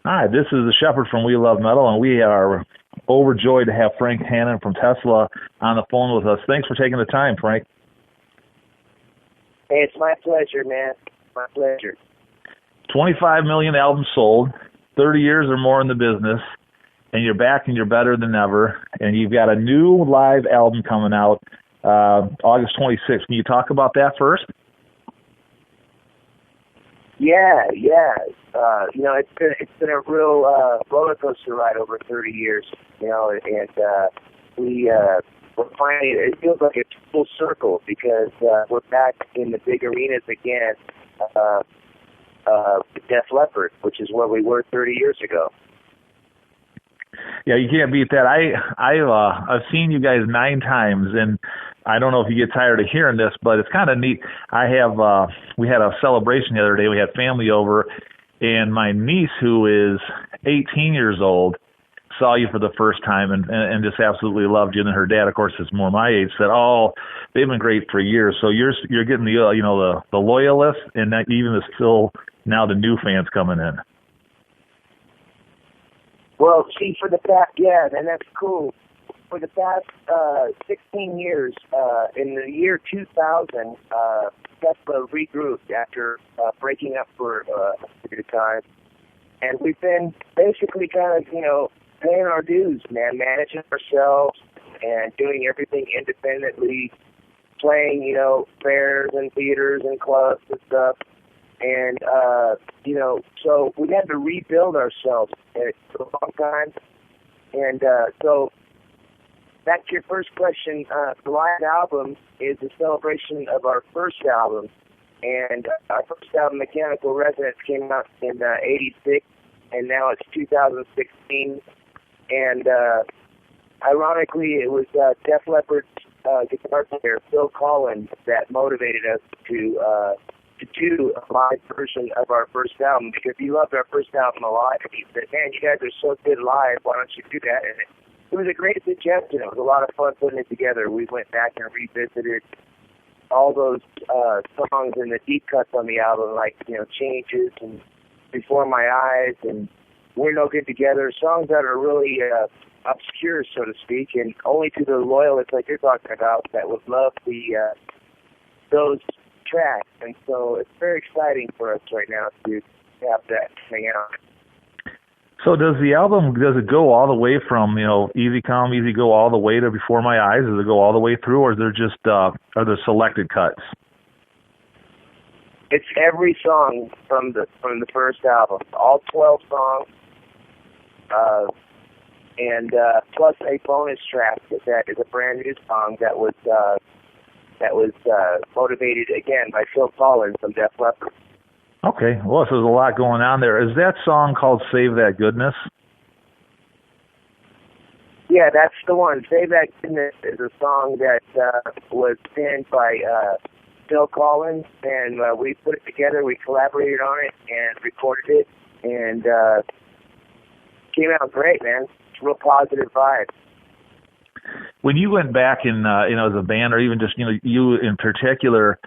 Hi, this is the Shepherd from We Love Metal, and we are overjoyed to have Frank Hannon from Tesla on the phone with us. Thanks for taking the time, Frank. Hey, it's my pleasure, man. My pleasure. 25 million albums sold, 30 years or more in the business, and you're back and you're better than ever, and you've got a new live album coming out August 26th. Can you talk about that first? Yeah. It's been a real roller coaster ride over 30 years, and we're finding it feels like it's full circle because we're back in the big arenas again with Def Leppard, which is where we were 30 years ago. Yeah, you can't beat that. I've seen you guys 9 times, and I don't know if you get tired of hearing this, but it's kind of neat. We had a celebration the other day. We had family over, and my niece, who is 18 years old, saw you for the first time and just absolutely loved you. And her dad, of course, is more my age, said, "Oh, they've been great for years." So you're getting the loyalists, and that even still now the new fans coming in. Well, see, and that's cool. For the past 16 years, in the year 2000, Tesla regrouped after breaking up for a period of time. And we've been basically kind of, paying our dues, man, managing ourselves and doing everything independently, playing, fairs and theaters and clubs and stuff. And, so we had to rebuild ourselves for a long time. And so back to your first question, the live album is a celebration of our first album. And our first album, Mechanical Resonance, came out in '86, and now it's 2016. And ironically, it was Def Leppard's guitar player, Phil Collins, that motivated us to do a live version of our first album, because he loved our first album a lot. And he said, "Man, you guys are so good live, why don't you do that?" And it was a great suggestion. It was a lot of fun putting it together. We went back and revisited all those songs and the deep cuts on the album, like, Changes and Before My Eyes and We're No Good Together, songs that are really obscure, so to speak, and only to the loyalists like you're talking about that would love those tracks. And so it's very exciting for us right now to have that coming out. So does it go all the way from, Easy Come, Easy Go all the way to Before My Eyes? Does it go all the way through, or is there just, are there selected cuts? It's every song from the first album, all 12 songs, and plus a bonus track that is a brand new song that was motivated again by Phil Collins from Def Leppard. Okay, well, so there's a lot going on there. Is that song called Save That Goodness? Yeah, that's the one. Save That Goodness is a song that was penned by Phil Collins, and we put it together, we collaborated on it, and recorded it, and came out great, man. It's a real positive vibe. When you went back in, as a band, or even just, you in particular,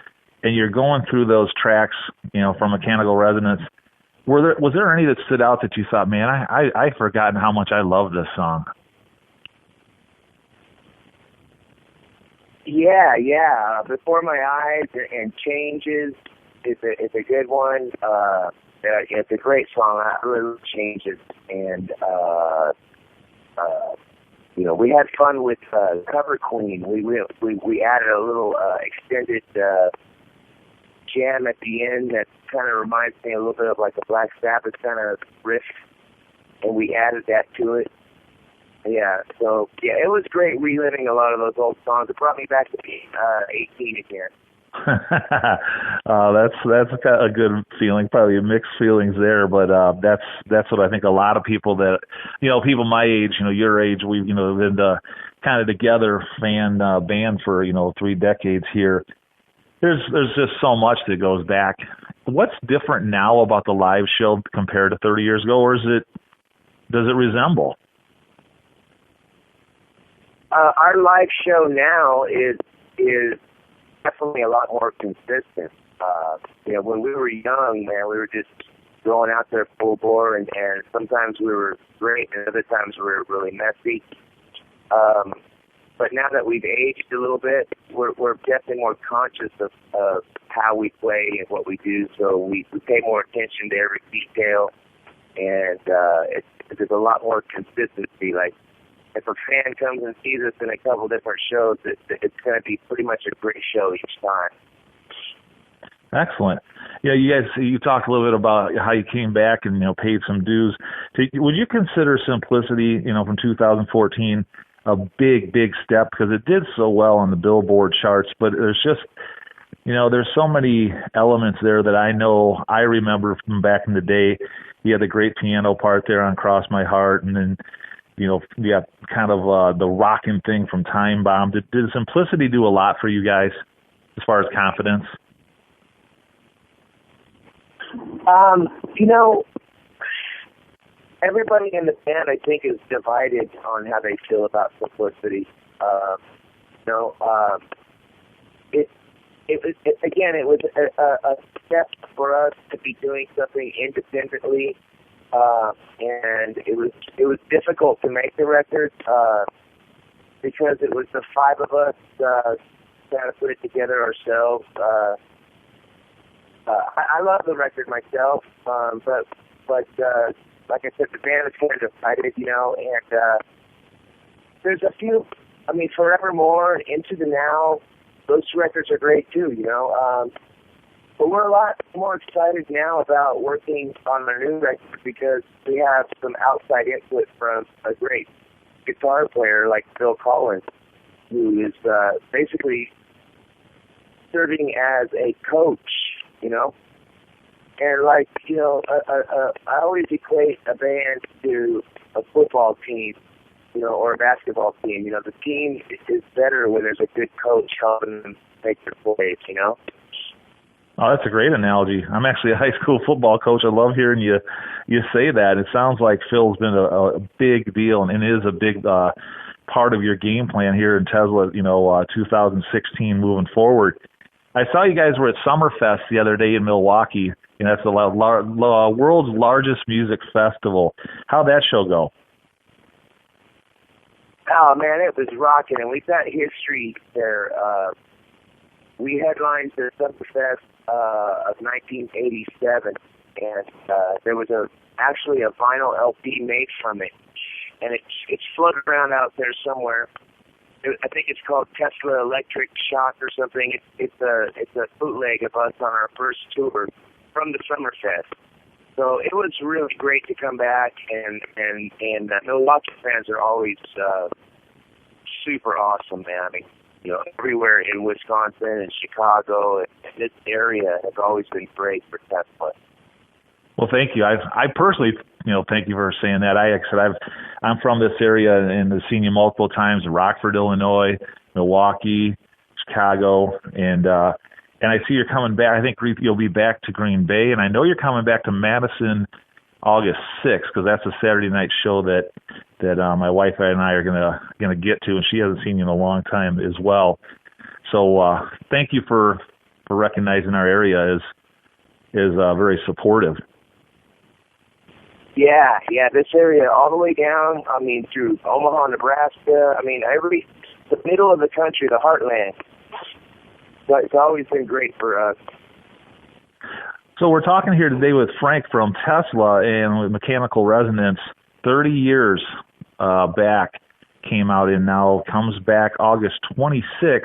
and you're going through those tracks, from Mechanical Resonance, was there any that stood out that you thought, man, I've forgotten how much I love this song? Yeah. Before My Eyes and Changes is a good one. It's a great song. I really love Changes. And, we had fun with Cover Queen. We added a little extended jam at the end that kind of reminds me a little bit of like a Black Sabbath kind of riff, and we added that to it. Yeah, so it was great reliving a lot of those old songs. It brought me back to being 18 again. That's a good feeling. Probably mixed feelings there, but that's what I think a lot of people that people my age, your age, we've been kind of together band for 3 decades here. There's just so much that goes back. What's different now about the live show compared to 30 years ago, or does it resemble? Our live show now is definitely a lot more consistent. When we were young, man, we were just going out there full bore, and sometimes we were great, and other times we were really messy. But now that we've aged a little bit, we're definitely more conscious of how we play and what we do. So we pay more attention to every detail, and there's a lot more consistency. Like if a fan comes and sees us in a couple different shows, it's going to be pretty much a great show each time. Excellent. Yeah, you talked a little bit about how you came back and paid some dues. Would you consider Simplicity, from 2014, a big step, because it did so well on the Billboard charts? But there's just there's so many elements there that I remember from back in the day. You had the great piano part there on Cross My Heart, and then you got kind of the rocking thing from Time Bomb. Did Simplicity do a lot for you guys as far as confidence? Everybody in the band, I think, is divided on how they feel about Simplicity. It was a step for us to be doing something independently, and it was difficult to make the record because it was the five of us trying to put it together ourselves. I love the record myself, but like I said, the band is kind of divided, and there's a few. I mean, Forevermore and Into the Now, those records are great too, But we're a lot more excited now about working on our new record because we have some outside input from a great guitar player like Phil Collins, who is basically serving as a coach, And I always equate a band to a football team, or a basketball team. The team is better when there's a good coach helping them make their plays, Oh, that's a great analogy. I'm actually a high school football coach. I love hearing you say that. It sounds like Phil's been a big deal and is a big part of your game plan here in Tesla, 2016 moving forward. I saw you guys were at Summerfest the other day in Milwaukee, and that's the world's largest music festival. How'd that show go? Oh, man, it was rocking, and we've got history there. We headlined the Summerfest of 1987, and there was actually a vinyl LP made from it, and it's floated around out there somewhere. I think it's called Tesla Electric Shock or something. It's a bootleg of us on our first tour from the Summerfest. So it was really great to come back, and Milwaukee fans are always super awesome, man. I mean, everywhere in Wisconsin and Chicago and this area has always been great for Tesla. Well, thank you. I personally, thank you for saying that. I'm from this area and have seen you multiple times in Rockford, Illinois, Milwaukee, Chicago, and I see you're coming back. I think you'll be back to Green Bay, and I know you're coming back to Madison August 6th because that's a Saturday night show that my wife and I are gonna get to, and she hasn't seen you in a long time as well. So thank you for recognizing our area as very supportive. Yeah, this area all the way down, through Omaha, Nebraska, the middle of the country, the heartland. But it's always been great for us. So we're talking here today with Frank from Tesla and with Mechanical Resonance. 30 years back came out and now comes back August 26th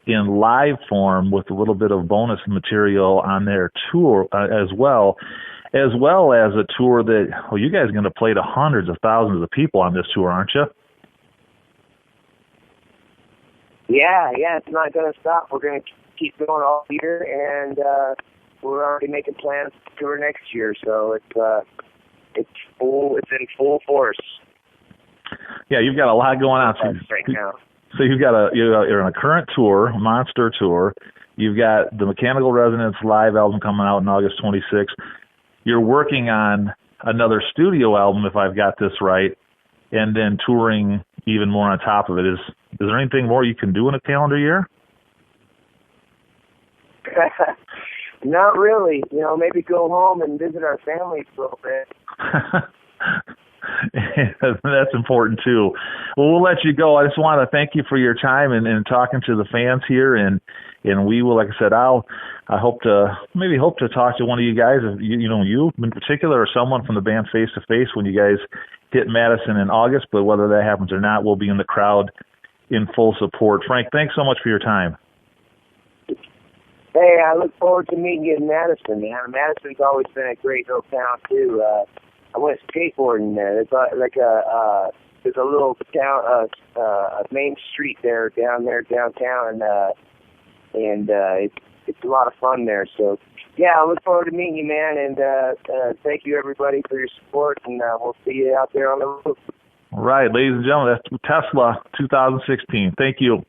in live form with a little bit of bonus material on their tour as well as a tour that, you guys are going to play to hundreds of thousands of people on this tour, aren't you? Yeah, it's not going to stop. We're going to keep going all year, and we're already making plans to tour next year, so it's in full force. Yeah, you've got a lot going on right now. So you're on a current tour, monster tour. You've got the Mechanical Resonance live album coming out on August 26th. You're working on another studio album, if I've got this right, and then touring even more on top of it. Is there anything more you can do in a calendar year? Not really. You know, maybe go home and visit our families a little bit. That's important too. Well, we'll let you go. I just want to thank you for your time and talking to the fans here, and we will, like I said, I hope to talk to one of you guys, you in particular, or someone from the band face to face when you guys hit Madison in August. But whether that happens or not, we'll be in the crowd in full support. Frank, thanks so much for your time. Hey, I look forward to meeting you in Madison, man. Madison's always been a great little town too. I went skateboarding there. There's there's a little town, a main street there downtown, and it's a lot of fun there. So, yeah, I look forward to meeting you, man. And thank you everybody for your support, and we'll see you out there on the roof. Right, ladies and gentlemen, that's Tesla 2016. Thank you.